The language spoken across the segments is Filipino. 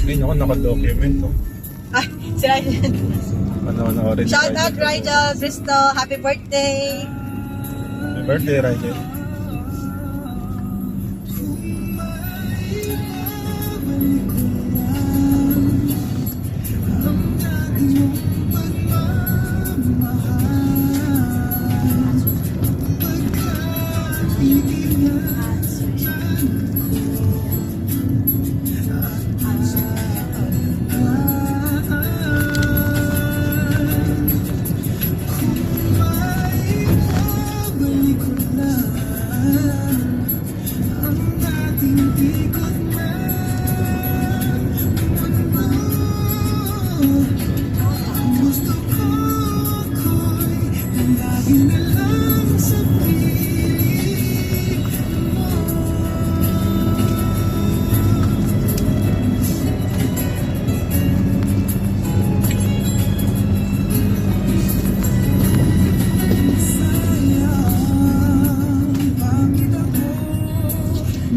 Ngayon ako naka-document. Oh. Ay, si Rigel. Panoorin. Shout out Rigel Bristol. Happy birthday. Happy birthday, Rigel.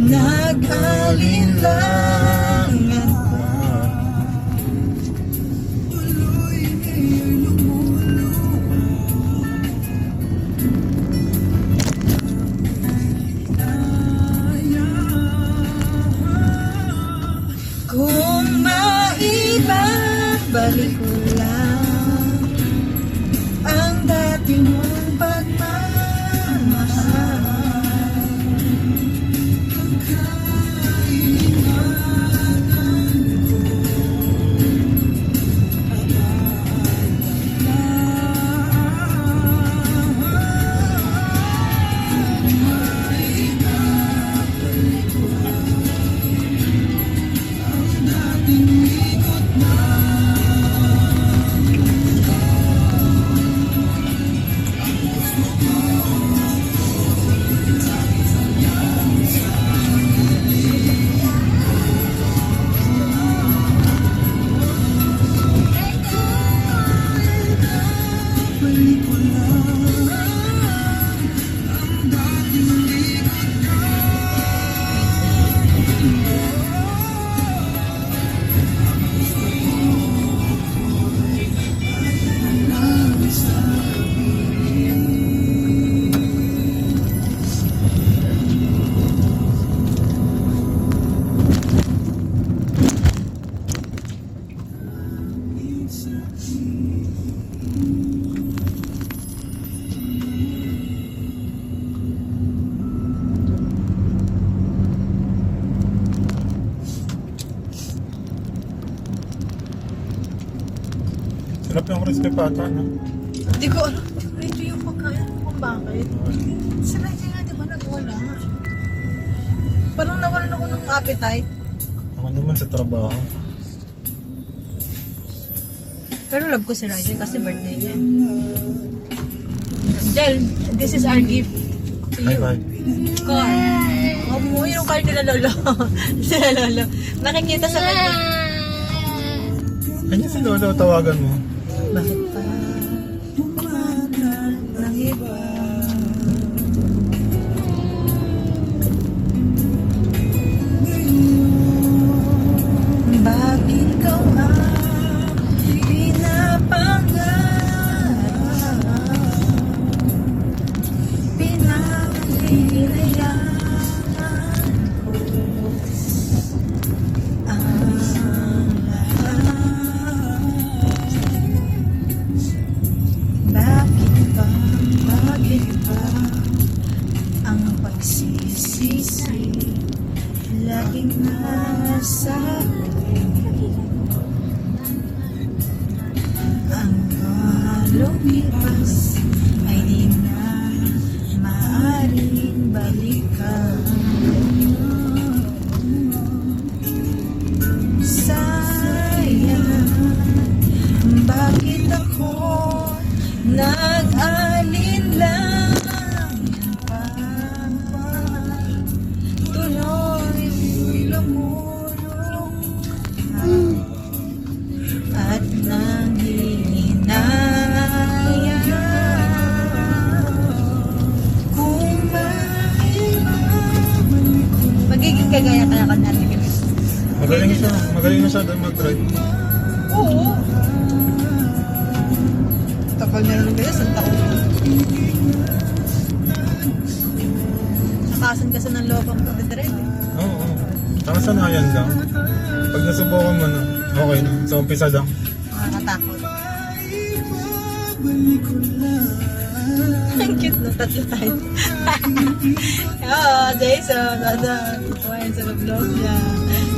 Nag-alinlangan kung maibabalik ko lang ang dati mong pagmamahal. Sarap yung crispy pata, no? Hindi ko alam. Ito yung pagkain ko kung bakit. Si Rigel nga, di ba nagwala? Parang nawalan ako ng appetite. Ako naman sa trabaho. Pero love ko si Rigel kasi birthday niya. Jel, this is our gift to you. Bye-bye. Car. Oh, yung car nila Lolo. Sila Lolo. Nakikita sa kanya. Kanya si Lolo, tawagan mo. Bakit pa umaga ng iba? Bakit ikaw ang pinapangarap? Pinakahihirayan ko ang lahat. Bakit ba ang pagsisisi laging nasa huli? Ang lumipas ay di na maaaring balikan. Sayang, bakit ako nag-alinlangan pa? Tuloy lumulong at nanghihinayang kung bakit magiging kagaya ka natin. Magaling siya. na. Magaling na siya doon mag-drive. Oo. Tagal niya lang guys, ang taon. Nakasan kasi ng loob ang pagdadrive eh. Oo. Saka sanayan lang. Pag nasubukan mo na, okay na. Sa umpisa lang. Nakakatakot. Ang cute na tatlo tayo. Oo, Jason. Kumain sa vlog niya.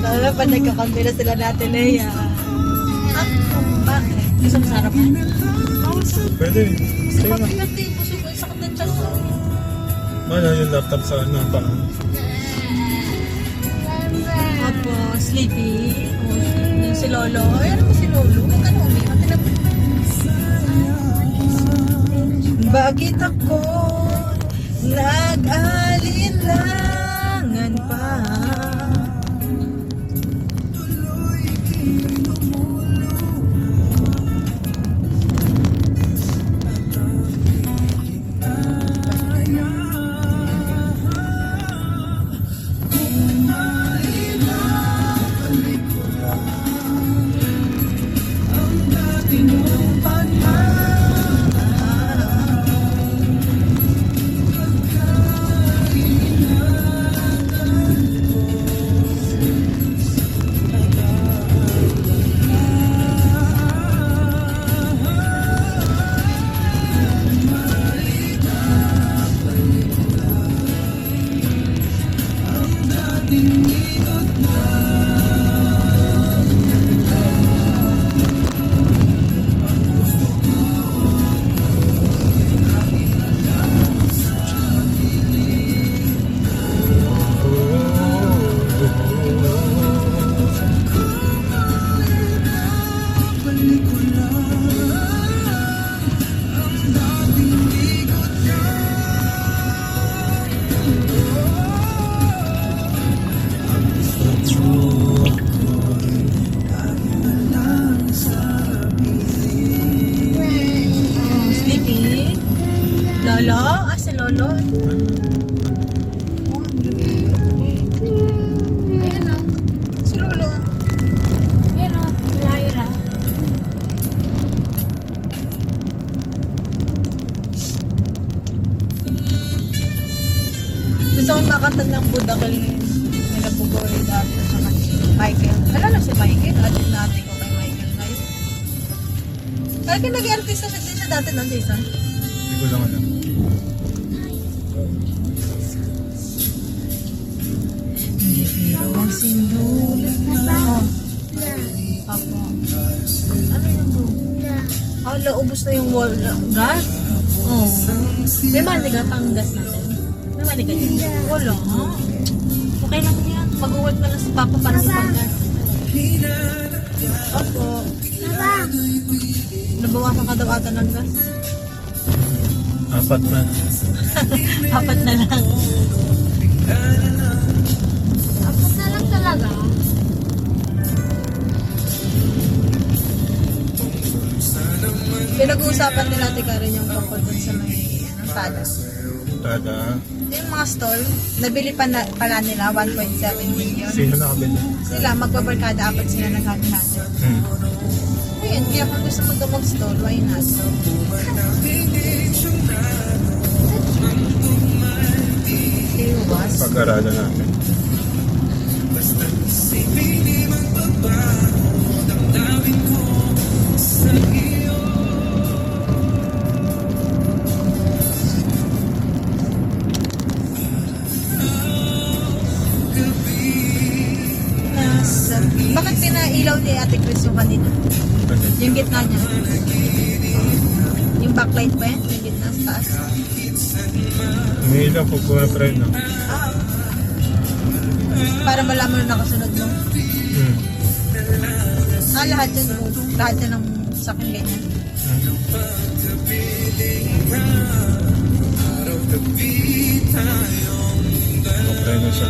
Lalo pa nagkakampi na sila natin, Leia. Bakit? Gusto mo sarap mo? Pwede. Sa Sige na. kapigat eh. Busog ko. Sakit ng tiyan ko. Ano yung laptop sa ano pa? Opo, sleepy. Yung si Lolo. Ay, ano mo si Lolo? Ang ano ulit? Bakit ako nag-alinlangan pa? Sleepy? Lolo? Ah, si Lolo? Si Lolo. Gusto kong makanta ng Budakil nila Bugoy dati sa Michael. Alam na si Michael, atin natin ko kay Michael, guys. Kaya nag-artista siya din siya dati nun, Jason. Hindi ko lang alam. Hindi pero ang sindulit na. Apo. Ano yun bro? Hala, ubos na yung wall gas? Oo. May maniga pang gas natin. May maniga yun? Wala. Okay lang yan. Mag-uwag na lang si Papa para sa panggas. Opo. Nabawasan ka daw ata ng gas. 4 na. 4 na lang. Apat na lang talaga. Pinag-uusapan nila Ate Karen yung tungkol dun sa may tada. Tada. Yung mga stall, nabili pala nila 1.7 million. Sino nakabili? Sila, magbabarkada, apat sila naghati-hati. Ayun, kaya kung gusto mo daw mag-stall, why not? Iwas. Pag-aralan natin. Bakit pinailaw ni Ate Chris yung kanina? Yung gitna niya. Yung backlight ba yan? Yung gitna sa taas. Umiilang po po na try na. Ah. Para malaman na nakasunod mo. Ah, lahat yan. Lahat yan ng sakin ganyan. Try na siya.